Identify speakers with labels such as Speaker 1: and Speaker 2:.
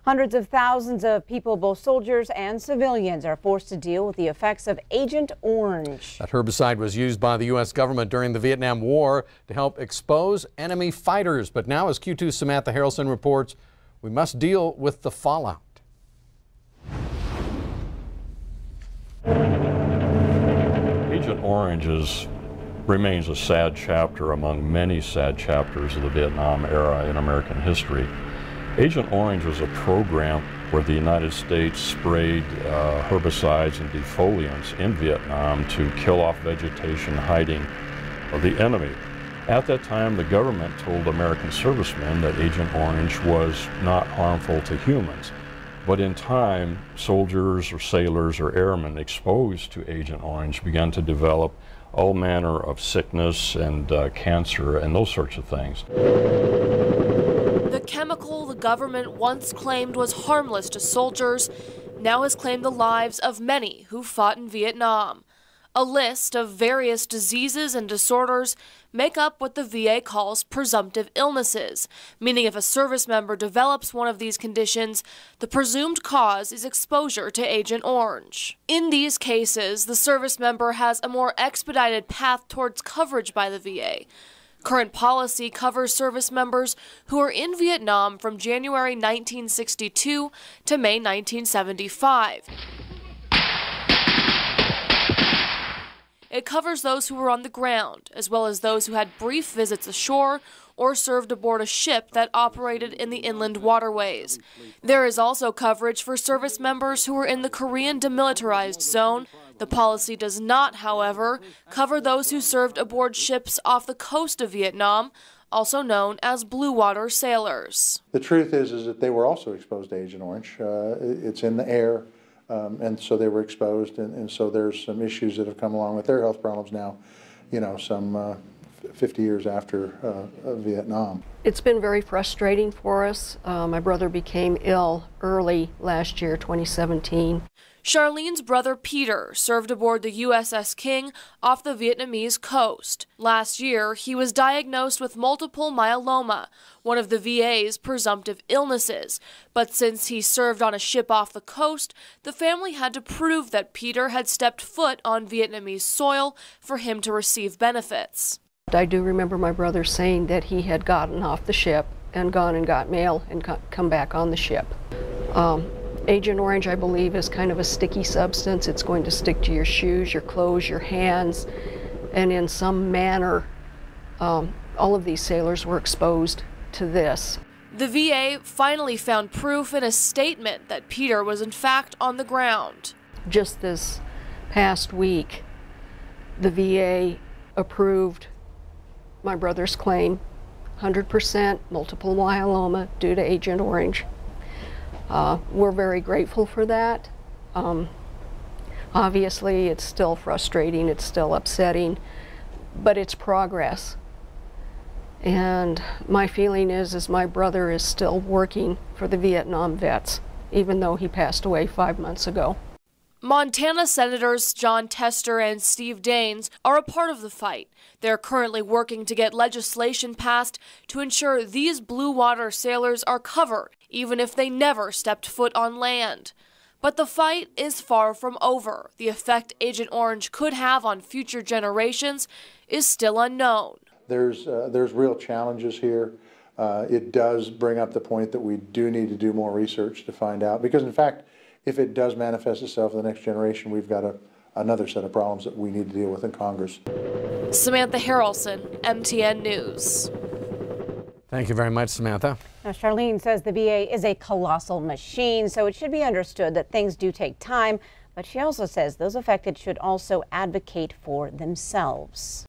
Speaker 1: Hundreds of thousands of people, both soldiers and civilians, are forced to deal with the effects of Agent Orange.
Speaker 2: That herbicide was used by the U.S. government during the Vietnam War to help expose enemy fighters. But now, as Q2's Samantha Harrelson reports, we must deal with the fallout.
Speaker 3: Agent Orange remains a sad chapter among many sad chapters of the Vietnam era in American history. Agent Orange was a program where the United States sprayed herbicides and defoliants in Vietnam to kill off vegetation hiding of the enemy. At that time, the government told American servicemen that Agent Orange was not harmful to humans. But in time, soldiers or sailors or airmen exposed to Agent Orange began to develop all manner of sickness and cancer and those sorts of things.
Speaker 4: The chemical the government once claimed was harmless to soldiers now has claimed the lives of many who fought in Vietnam. A list of various diseases and disorders make up what the VA calls presumptive illnesses, meaning if a service member develops one of these conditions, the presumed cause is exposure to Agent Orange. In these cases, the service member has a more expedited path towards coverage by the VA. Current policy covers service members who are in Vietnam from January 1962 to May 1975. It covers those who were on the ground, as well as those who had brief visits ashore or served aboard a ship that operated in the inland waterways. There is also coverage for service members who were in the Korean demilitarized zone. The policy does not, however, cover those who served aboard ships off the coast of Vietnam, also known as blue water sailors.
Speaker 5: The truth is that they were also exposed to Agent Orange. It's in the air. And so they were exposed, and so there's some issues that have come along with their health problems now, you know, some 50 years after Vietnam.
Speaker 6: It's been very frustrating for us. My brother became ill early last year, 2017.
Speaker 4: Charlene's brother Peter served aboard the USS King off the Vietnamese coast. Last year, he was diagnosed with multiple myeloma, one of the VA's presumptive illnesses. But since he served on a ship off the coast, the family had to prove that Peter had stepped foot on Vietnamese soil for him to receive benefits.
Speaker 6: I do remember my brother saying that he had gotten off the ship and gone and got mail and come back on the ship. Agent Orange, I believe, is kind of a sticky substance. It's going to stick to your shoes, your clothes, your hands, and in some manner, all of these sailors were exposed to this.
Speaker 4: The VA finally found proof in a statement that Peter was in fact on the ground.
Speaker 6: Just this past week, the VA approved my brother's claim, 100% multiple myeloma due to Agent Orange. We're very grateful for that. Obviously, it's still frustrating, it's still upsetting, but it's progress. And my feeling is my brother is still working for the Vietnam vets, even though he passed away 5 months ago.
Speaker 4: Montana Senators John Tester and Steve Daines are a part of the fight. They're currently working to get legislation passed to ensure these blue water sailors are covered, even if they never stepped foot on land. But the fight is far from over. The effect Agent Orange could have on future generations is still unknown.
Speaker 5: There's real challenges here. It does bring up the point that we do need to do more research to find out, because in fact, if it does manifest itself in the next generation, we've got another set of problems that we need to deal with in Congress.
Speaker 4: Samantha Harrelson, MTN News.
Speaker 2: Thank you very much, Samantha.
Speaker 1: Now, Charlene says the VA is a colossal machine, so it should be understood that things do take time. But she also says those affected should also advocate for themselves.